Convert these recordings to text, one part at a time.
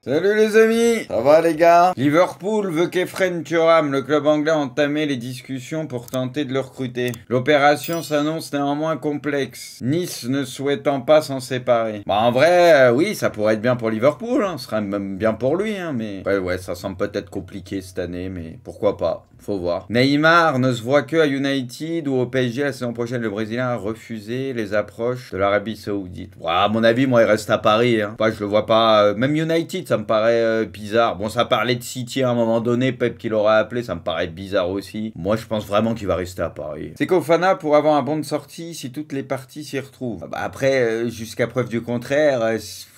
Salut les amis, ça va les gars? Liverpool veut qu'Efren Thuram, le club anglais, a entamé les discussions pour tenter de le recruter. L'opération s'annonce néanmoins complexe, Nice ne souhaitant pas s'en séparer. Bah en vrai, oui, ça pourrait être bien pour Liverpool, hein. Ce serait même bien pour lui, hein, mais... Ouais, ça semble peut-être compliqué cette année, mais pourquoi pas? Faut voir. Neymar ne se voit que à United ou au PSG la saison prochaine. Le Brésilien a refusé les approches de l'Arabie Saoudite. Ouais, à mon avis, moi, il reste à Paris. Hein. Je le vois pas. Même United, ça me paraît bizarre. Bon, ça parlait de City à un moment donné. Pep qui l'aurait appelé, ça me paraît bizarre aussi. Moi, je pense vraiment qu'il va rester à Paris. C'est Fofana pour avoir un bon de sortie si toutes les parties s'y retrouvent. Bah, après, jusqu'à preuve du contraire,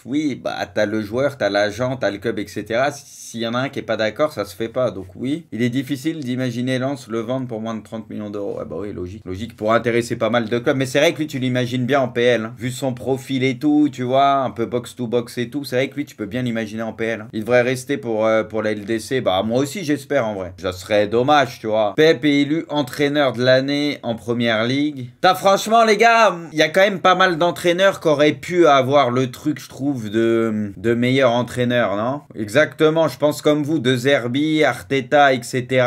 oui, bah t'as le joueur, t'as l'agent, t'as le club, etc. S'il y en a un qui est pas d'accord, ça se fait pas. Donc oui, il est difficile d'imaginer Lens le vendre pour moins de 30 millions d'euros. Ah bah oui, logique. Logique pour intéresser pas mal de clubs. Mais c'est vrai que lui, tu l'imagines bien en PL. Hein. Vu son profil et tout, tu vois, un peu box-to-box et tout. C'est vrai que lui, tu peux bien l'imaginer en PL. Hein. Il devrait rester pour la LDC. Bah moi aussi, j'espère en vrai. Ça serait dommage, tu vois. Pep est élu entraîneur de l'année en Première Ligue. Franchement, les gars, il y a quand même pas mal d'entraîneurs qui auraient pu avoir le truc, je trouve, de meilleurs entraîneurs, non? Exactement, je pense comme vous, De Zerbi, Arteta, etc.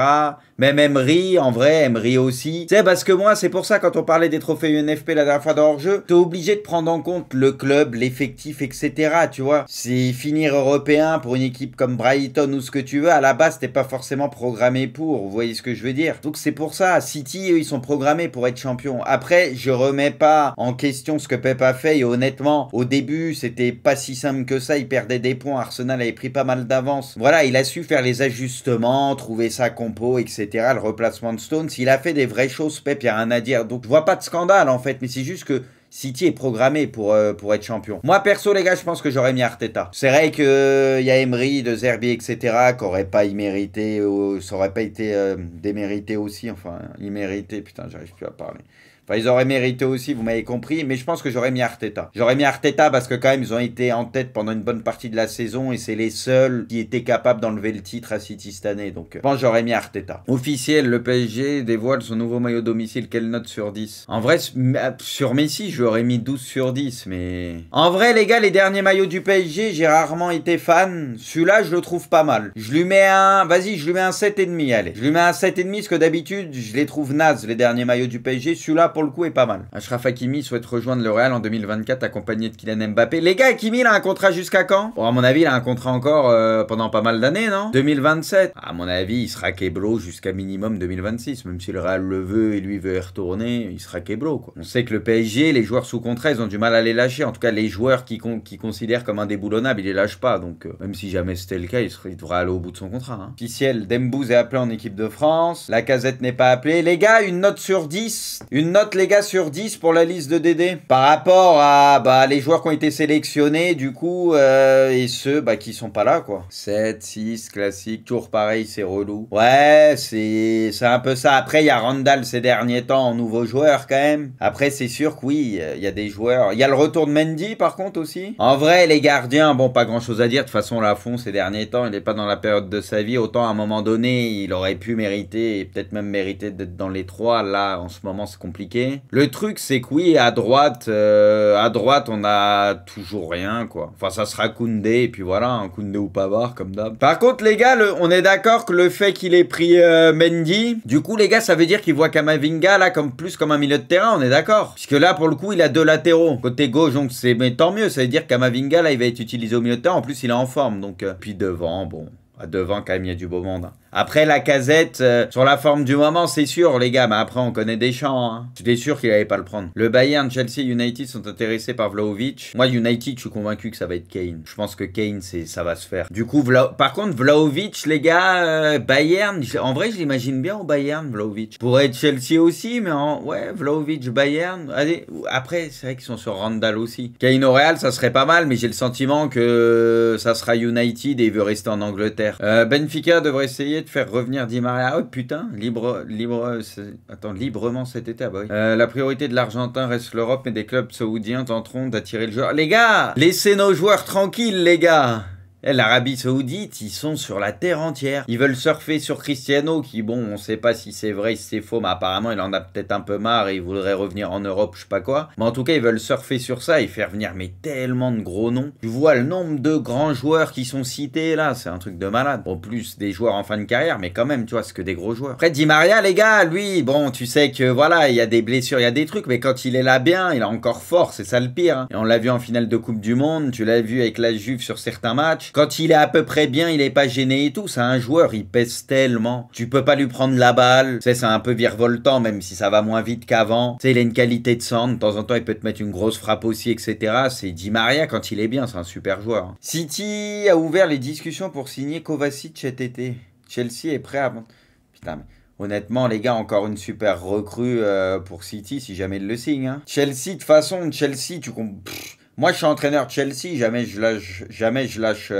Même Emery, en vrai, Emery aussi. Tu sais, parce que moi, c'est pour ça, quand on parlait des trophées UNFP la dernière fois dans hors-jeu, t'es obligé de prendre en compte le club, l'effectif, etc. Tu vois, c'est finir européen pour une équipe comme Brighton ou ce que tu veux. À la base, t'es pas forcément programmé pour. Vous voyez ce que je veux dire? Donc c'est pour ça, City, eux, ils sont programmés pour être champions. Après, je remets pas en question ce que Pep a fait. Et honnêtement, au début, c'était pas si simple que ça. Il perdait des points. Arsenal avait pris pas mal d'avance. Voilà, il a su faire les ajustements, trouver sa compo, etc. Le replacement de Stones, il a fait des vraies choses, Pep, il n'y a rien à dire. Donc je vois pas de scandale en fait, mais c'est juste que City est programmé pour être champion. Moi perso les gars, je pense que j'aurais mis Arteta. C'est vrai que y a Emery, De Zerbi, etc. qui n'auraient pas immérité, ça aurait pas été démérité aussi, enfin immérité, putain j'arrive plus à parler. Enfin, ils auraient mérité aussi, vous m'avez compris, mais je pense que j'aurais mis Arteta. J'aurais mis Arteta parce que quand même, ils ont été en tête pendant une bonne partie de la saison et c'est les seuls qui étaient capables d'enlever le titre à City cette année. Donc, je pense que j'aurais mis Arteta. Officiel, le PSG dévoile son nouveau maillot domicile. Quelle note sur 10? En vrai, sur Messi, j'aurais mis 12 sur 10, mais... En vrai, les gars, les derniers maillots du PSG, j'ai rarement été fan. Celui-là, je le trouve pas mal. Je lui mets un... Vas-y, je lui mets un 7,5, allez. Je lui mets un 7,5 parce que d'habitude, je les trouve nazes, les derniers maillots du PSG. Celui-là, pour le coup, est pas mal. Achraf Hakimi souhaite rejoindre le Real en 2024 accompagné de Kylian Mbappé. Les gars, Hakimi, il a un contrat jusqu'à quand? Bon, à mon avis, il a un contrat encore pendant pas mal d'années, non? 2027. À mon avis, il sera Keblo jusqu'à minimum 2026. Même si le Real le veut et lui veut y retourner, il sera Keblo, quoi. On sait que le PSG, les joueurs sous contrat, ils ont du mal à les lâcher. En tout cas, les joueurs qui considèrent comme indéboulonnables, ils les lâchent pas. Donc, même si jamais c'était le cas, il devrait aller au bout de son contrat. Hein. Officiel, Dembouz est appelé en équipe de France. Lacazette n'est pas appelé. Les gars, une note sur 10. Une note, les gars, sur 10 pour la liste de Dédé. Par rapport à les joueurs qui ont été sélectionnés, du coup, et ceux qui sont pas là, quoi. 7, 6, classique, toujours pareil, c'est relou. Ouais, c'est un peu ça. Après, il y a Randall ces derniers temps en nouveau joueur, quand même. Après, c'est sûr que oui, il y a des joueurs. Il y a le retour de Mendy, par contre, aussi. En vrai, les gardiens, bon, pas grand chose à dire. De toute façon, Lafont, ces derniers temps, il n'est pas dans la période de sa vie. Autant, à un moment donné, il aurait pu mériter, et peut-être même mériter d'être dans les 3. Là, en ce moment, c'est compliqué. Le truc, c'est que oui, à droite, on a toujours rien, quoi. Enfin, ça sera Koundé, et puis voilà, un Koundé ou Pavard, comme d'hab. Par contre, les gars, on est d'accord que le fait qu'il ait pris Mendy, du coup, les gars, ça veut dire qu'il voit Kamavinga, là, plus comme un milieu de terrain, on est d'accord. Puisque là, pour le coup, il a 2 latéraux. Côté gauche, donc mais tant mieux, ça veut dire que Kamavinga, là, il va être utilisé au milieu de terrain. En plus, il est en forme, donc... Puis devant, bon... Devant, quand même, il y a du beau monde. Hein. Après, Lacazette, sur la forme du moment, c'est sûr, les gars. Mais après, on connaît Deschamps. Hein. J'étais sûr qu'il n'allait pas le prendre. Le Bayern, Chelsea, United sont intéressés par Vlahovic. Moi, United, je suis convaincu que ça va être Kane. Je pense que Kane, ça va se faire. Du coup, par contre, Vlahovic, les gars, Bayern, en vrai, je l'imagine bien au Bayern, Vlahovic. Pourrait être Chelsea aussi, mais ouais, Vlahovic, Bayern. Allez, après, c'est vrai qu'ils sont sur Randall aussi. Kane au Real, ça serait pas mal, mais j'ai le sentiment que ça sera United et il veut rester en Angleterre. Benfica devrait essayer de faire revenir Di Maria. Oh putain, librement cet été. Ah bah oui. La priorité de l'Argentin reste l'Europe, mais des clubs saoudiens tenteront d'attirer le joueur. Les gars, laissez nos joueurs tranquilles, les gars. L'Arabie Saoudite, ils sont sur la terre entière. Ils veulent surfer sur Cristiano, qui bon, on sait pas si c'est vrai, si c'est faux, mais apparemment il en a peut-être un peu marre et il voudrait revenir en Europe, je sais pas quoi. Mais en tout cas, ils veulent surfer sur ça et faire venir mais tellement de gros noms. Tu vois le nombre de grands joueurs qui sont cités là, c'est un truc de malade. En plus des joueurs en fin de carrière, mais quand même, tu vois, c'est que des gros joueurs. Après, Di Maria, les gars, lui, bon, tu sais que voilà, il y a des blessures, il y a des trucs, mais quand il est là bien, il est encore fort, c'est ça le pire. Hein. Et on l'a vu en finale de Coupe du Monde, tu l'as vu avec la Juve sur certains matchs. Quand il est à peu près bien, il est pas gêné et tout. C'est un joueur, il pèse tellement. Tu peux pas lui prendre la balle. Tu sais, c'est un peu virevoltant, même si ça va moins vite qu'avant. Tu sais, il a une qualité de sang. De temps en temps, il peut te mettre une grosse frappe aussi, etc. C'est Di Maria, quand il est bien, c'est un super joueur. City a ouvert les discussions pour signer Kovacic cet été. Chelsea est prêt à... Putain, mais... Honnêtement, les gars, encore une super recrue pour City, si jamais il le signe. Hein. Chelsea, de toute façon, Chelsea, moi, je suis entraîneur de Chelsea, jamais je lâche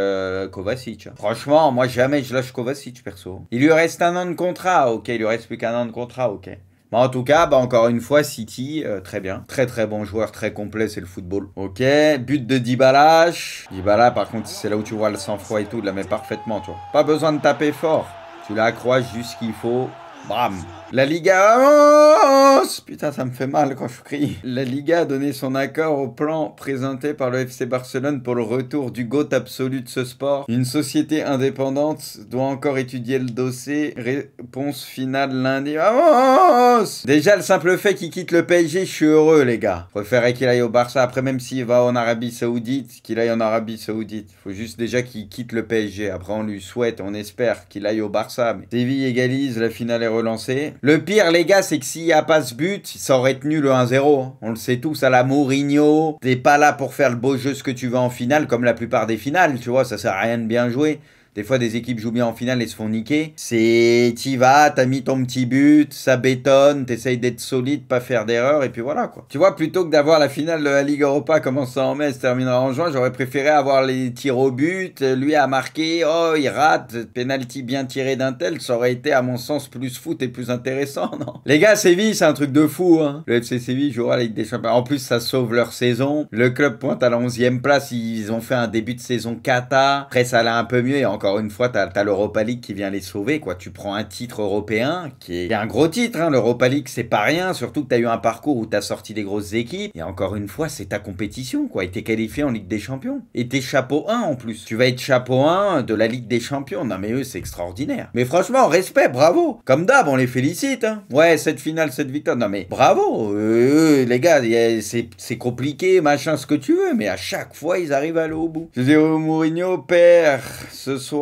Kovacic. Franchement, moi, jamais je lâche Kovacic, perso. Il lui reste 1 an de contrat, ok. Il lui reste plus qu'1 an de contrat, ok. Bah, en tout cas, bah, encore une fois, City, très bien. Très très bon joueur, très complet, c'est le football. Ok, but de Dybala. Dybala, par contre, c'est là où tu vois le sang-froid et tout, il la met parfaitement, tu vois. Pas besoin de taper fort. Tu l'accroches juste ce qu'il faut. Bam. La Liga... Oh, putain, ça me fait mal quand je crie. La Liga a donné son accord au plan présenté par le FC Barcelone pour le retour du GOAT absolu de ce sport. Une société indépendante doit encore étudier le dossier. Réponse finale lundi. Vamos! Déjà, le simple fait qu'il quitte le PSG, je suis heureux, les gars. Je préférerais qu'il aille au Barça. Après, même s'il va en Arabie Saoudite, qu'il aille en Arabie Saoudite. Faut juste déjà qu'il quitte le PSG. Après, on lui souhaite, on espère qu'il aille au Barça. Mais Séville égalise, la finale est relancée. Le pire, les gars, c'est que s'il n'y a pas ce but, ça aurait tenu le 1-0. Hein. On le sait tous, à la Mourinho. T'es pas là pour faire le beau jeu, ce que tu veux en finale, comme la plupart des finales, tu vois. Ça sert à rien de bien jouer. Des fois, des équipes jouent bien en finale et se font niquer. C'est, t'y vas, t'as mis ton petit but, ça bétonne, t'essayes d'être solide, pas faire d'erreur, et puis voilà, quoi. Tu vois, plutôt que d'avoir la finale de la Ligue Europa commencer en mai, se terminera en juin, j'aurais préféré avoir les tirs au but, lui a marqué, oh, il rate, penalty bien tiré d'un tel, ça aurait été, à mon sens, plus foot et plus intéressant, non? Les gars, Séville, c'est un truc de fou, hein. Le FC Séville jouera la Ligue des Champions. En plus, ça sauve leur saison. Le club pointe à la 11e place, ils ont fait un début de saison cata. Après, ça allait un peu mieux, et encore une fois, t'as l'Europa League qui vient les sauver, quoi. Tu prends un titre européen, qui est un gros titre, hein. L'Europa League, c'est pas rien, surtout que t'as eu un parcours où t'as sorti des grosses équipes. Et encore une fois, c'est ta compétition, quoi. Et t'es qualifié en Ligue des Champions. Et t'es chapeau 1 en plus. Tu vas être chapeau 1 de la Ligue des Champions. Non, mais eux, c'est extraordinaire. Mais franchement, respect, bravo. Comme d'hab, on les félicite, hein. Ouais, cette finale, cette victoire. Non, mais bravo. Les gars, c'est compliqué, machin, ce que tu veux. Mais à chaque fois, ils arrivent à aller au bout. José Mourinho perd ce soir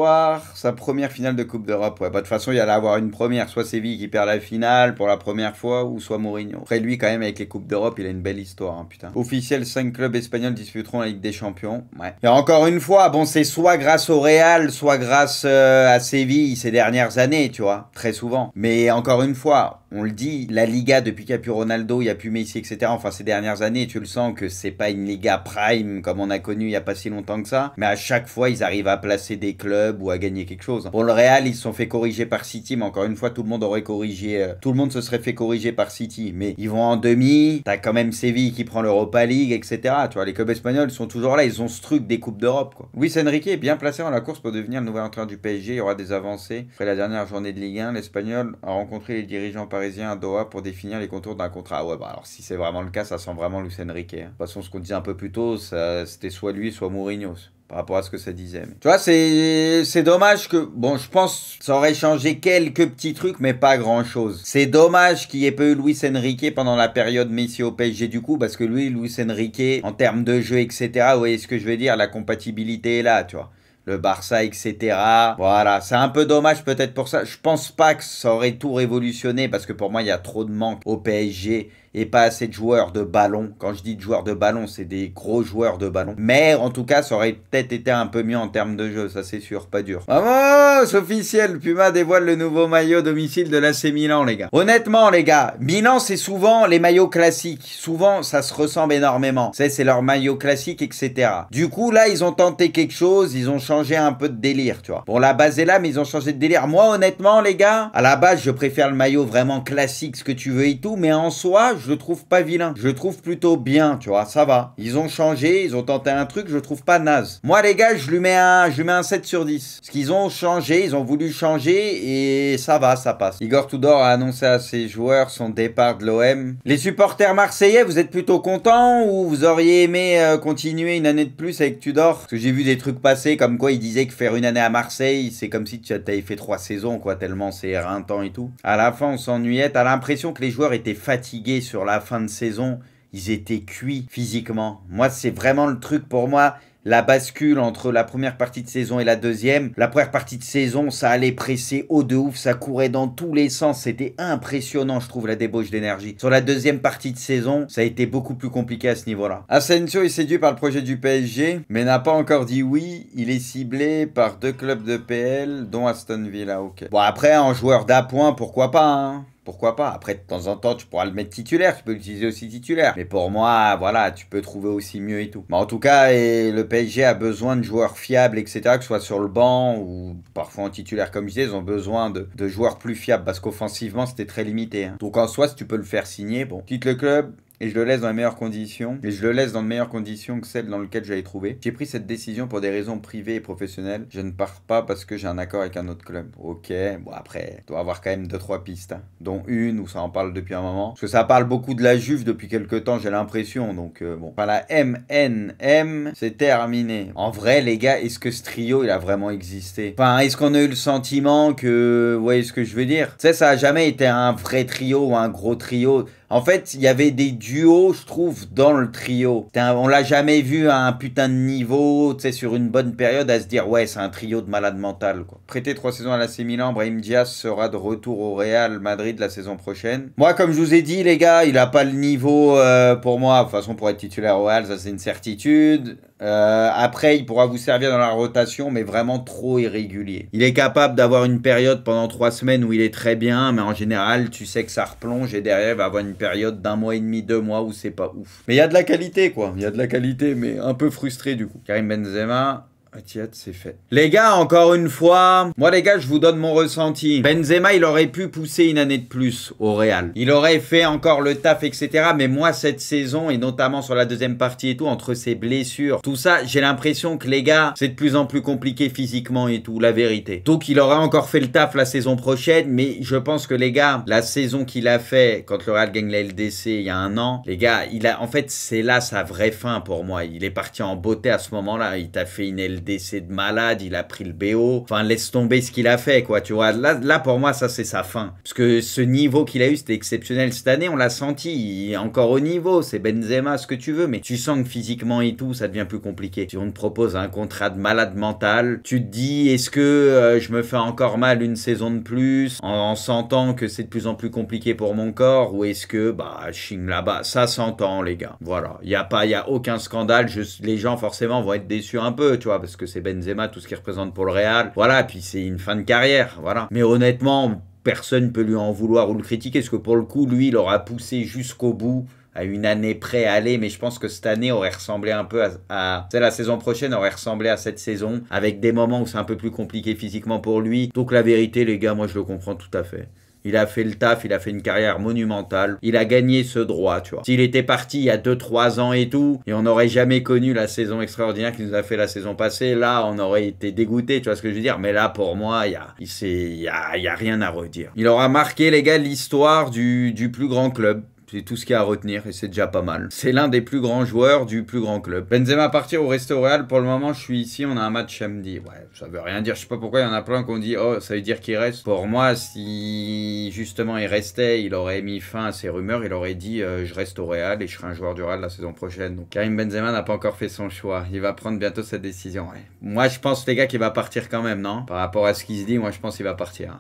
sa première finale de Coupe d'Europe. Ouais, bah, de toute façon, il y allait avoir une première. Soit Séville qui perd la finale pour la première fois, ou soit Mourinho. Après, lui, quand même, avec les Coupes d'Europe, il a une belle histoire, hein, putain. Officiel, 5 clubs espagnols disputeront la Ligue des Champions. Ouais. Et encore une fois, bon, c'est soit grâce au Real, soit grâce à Séville ces dernières années, tu vois. Très souvent. Mais encore une fois, on le dit, la Liga, depuis qu'il n'y a plus Ronaldo, il n'y a plus Messi, etc. Enfin, ces dernières années, tu le sens que c'est pas une Liga prime comme on a connu il n'y a pas si longtemps que ça. Mais à chaque fois, ils arrivent à placer des clubs ou à gagner quelque chose. Bon, le Real, ils se sont fait corriger par City, mais encore une fois, tout le monde aurait corrigé. Tout le monde se serait fait corriger par City. Mais ils vont en demi, t'as quand même Séville qui prend l'Europa League, etc. Tu vois, les clubs espagnols sont toujours là, ils ont ce truc des Coupes d'Europe, quoi. Luis Enrique est bien placé dans la course pour devenir le nouvel entraîneur du PSG. Il y aura des avancées. Après la dernière journée de Ligue 1, l'Espagnol a rencontré les dirigeants parisiens à Doha pour définir les contours d'un contrat. Ah ouais, bah alors si c'est vraiment le cas, ça sent vraiment Luis Enrique. Hein. De toute façon, ce qu'on disait un peu plus tôt, c'était soit lui, soit Mourinho. Par rapport à ce que ça disait. Mais... Tu vois, c'est dommage que... Bon, je pense que ça aurait changé quelques petits trucs, mais pas grand-chose. C'est dommage qu'il n'y ait pas eu Luis Enrique pendant la période Messi au PSG du coup, parce que lui, Luis Enrique, en termes de jeu, etc., vous voyez ce que je veux dire, la compatibilité est là, tu vois. Le Barça, etc. Voilà, c'est un peu dommage peut-être pour ça. Je pense pas que ça aurait tout révolutionné, parce que pour moi, il y a trop de manque au PSG et pas assez de joueurs de ballon. Quand je dis de joueurs de ballon, c'est des gros joueurs de ballon. Mais en tout cas, ça aurait peut-être été un peu mieux en termes de jeu, ça c'est sûr, pas dur. Vamos, c'est officiel, Puma dévoile le nouveau maillot domicile de l'AC Milan, les gars. Honnêtement, les gars, Milan, c'est souvent les maillots classiques. Souvent, ça se ressemble énormément. C'est leur maillot classique, etc. Du coup, là, ils ont tenté quelque chose, ils ont changé un peu de délire, tu vois. Bon, la base est là, mais ils ont changé de délire. Moi, honnêtement, les gars, à la base, je préfère le maillot vraiment classique, ce que tu veux et tout, mais en soi, je le trouve pas vilain. Je le trouve plutôt bien, tu vois, ça va. Ils ont changé, ils ont tenté un truc, je le trouve pas naze. Moi, les gars, je lui mets un 7 sur 10. Parce qu'ils ont changé, ils ont voulu changer et ça va, ça passe. Igor Tudor a annoncé à ses joueurs son départ de l'OM. Les supporters marseillais, vous êtes plutôt contents ou vous auriez aimé continuer une année de plus avec Tudor? Parce que j'ai vu des trucs passer comme quoi il disait que faire une année à Marseille, c'est comme si tu avais fait 3 saisons, quoi, tellement c'est éreintant et tout. À la fin, on s'ennuyait. T'as l'impression que les joueurs étaient fatigués sur la fin de saison. Ils étaient cuits physiquement. Moi, c'est vraiment le truc pour moi. La bascule entre la première partie de saison et la deuxième. La première partie de saison, ça allait presser haut de ouf, ça courait dans tous les sens. C'était impressionnant, je trouve, la débauche d'énergie. Sur la deuxième partie de saison, ça a été beaucoup plus compliqué à ce niveau-là. Asensio est séduit par le projet du PSG, mais n'a pas encore dit oui. Il est ciblé par 2 clubs de PL, dont Aston Villa. Ok. Bon, après, en joueur d'appoint, pourquoi pas, hein? Pourquoi pas? Après, de temps en temps, tu pourras le mettre titulaire. Tu peux l'utiliser aussi titulaire. Mais pour moi, voilà, tu peux trouver aussi mieux et tout. Mais en tout cas, le PSG a besoin de joueurs fiables, etc. Que ce soit sur le banc ou parfois en titulaire, comme je disais, ils ont besoin de joueurs plus fiables. Parce qu'offensivement, c'était très limité. Hein. Donc en soi, si tu peux le faire signer, bon. Quitte le club. Et je le laisse dans les meilleures conditions. Et je le laisse dans de meilleures conditions que celles dans lesquelles j'avais trouvé. J'ai pris cette décision pour des raisons privées et professionnelles. Je ne pars pas parce que j'ai un accord avec un autre club. Ok, bon après, il doit y avoir quand même 2-3 pistes. Hein, dont une où ça en parle depuis un moment. Parce que ça parle beaucoup de la Juve depuis quelques temps, j'ai l'impression. Donc bon. Enfin, la MNM, c'est terminé. En vrai, les gars, est-ce que ce trio, il a vraiment existé? Enfin, est-ce qu'on a eu le sentiment que... Vous voyez ce que je veux dire? Tu sais, ça a jamais été un vrai trio ou un gros trio. En fait, il y avait des duos, je trouve, dans le trio. On l'a jamais vu à un putain de niveau, tu sais, sur une bonne période, à se dire, ouais, c'est un trio de malade mental, quoi. Prêté 3 saisons à l'AC Milan, Brahim Diaz sera de retour au Real Madrid la saison prochaine. Moi, comme je vous ai dit, les gars, il a pas le niveau pour moi. De toute façon, pour être titulaire au Real, ça c'est une certitude. Après, il pourra vous servir dans la rotation, mais vraiment trop irrégulier. Il est capable d'avoir une période pendant 3 semaines où il est très bien, mais en général, tu sais que ça replonge et derrière, il va avoir une période d'1 mois et demi, 2 mois où c'est pas ouf. Mais il y a de la qualité, quoi. Il y a de la qualité, mais un peu frustré du coup. Karim Benzema... Etihad, c'est fait. Les gars, encore une fois, moi les gars, je vous donne mon ressenti. Benzema, il aurait pu pousser une année de plus au Real. Il aurait fait encore le taf, etc. Mais moi, cette saison, et notamment sur la deuxième partie et tout, entre ses blessures, tout ça, j'ai l'impression que les gars, c'est de plus en plus compliqué physiquement et tout, la vérité. Donc, il aura encore fait le taf la saison prochaine, mais je pense que les gars, la saison qu'il a fait quand le Real gagne la LDC il y a 1 an, les gars, en fait, c'est là sa vraie fin pour moi. Il est parti en beauté à ce moment-là. Il t'a fait une LDC de malade, il a pris le BO, enfin laisse tomber ce qu'il a fait, quoi, tu vois, là pour moi ça c'est sa fin, parce que ce niveau qu'il a eu c'était exceptionnel cette année, on l'a senti, il est encore au niveau, c'est Benzema, ce que tu veux, mais tu sens que physiquement et tout ça devient plus compliqué. Si on te propose un contrat de malade mental, tu te dis est-ce que je me fais encore mal une saison de plus en sentant que c'est de plus en plus compliqué pour mon corps, ou est-ce que bah ching là-bas, ça s'entend les gars, voilà, il y a aucun scandale, les gens forcément vont être déçus un peu, tu vois, parce que c'est Benzema, tout ce qu'il représente pour le Real, voilà, puis c'est une fin de carrière, voilà. Mais honnêtement, personne ne peut lui en vouloir ou le critiquer, parce que pour le coup, lui, il aura poussé jusqu'au bout, à une année près à aller, mais je pense que cette année aurait ressemblé un peu à la saison prochaine aurait ressemblé à cette saison, avec des moments où c'est un peu plus compliqué physiquement pour lui. Donc la vérité, les gars, moi je le comprends tout à fait. Il a fait le taf, il a fait une carrière monumentale. Il a gagné ce droit, tu vois. S'il était parti il y a 2-3 ans et tout, et on n'aurait jamais connu la saison extraordinaire qu'il nous a fait la saison passée, là, on aurait été dégoûté, tu vois ce que je veux dire. Mais là, pour moi, il y a rien à redire. Il aura marqué, les gars, l'histoire du plus grand club. C'est tout ce qu'il y a à retenir et c'est déjà pas mal. C'est l'un des plus grands joueurs du plus grand club. Benzema partir ou rester au Real, pour le moment je suis ici, on a un match samedi. Ouais, ça veut rien dire, je sais pas pourquoi il y en a plein qui ont dit oh ça veut dire qu'il reste. Pour moi si justement il restait, il aurait mis fin à ces rumeurs, il aurait dit je reste au Real et je serai un joueur du Real la saison prochaine. Donc Karim Benzema n'a pas encore fait son choix, il va prendre bientôt cette décision. Ouais. Moi je pense les gars qu'il va partir quand même, non? Par rapport à ce qu'il se dit, moi je pense qu'il va partir.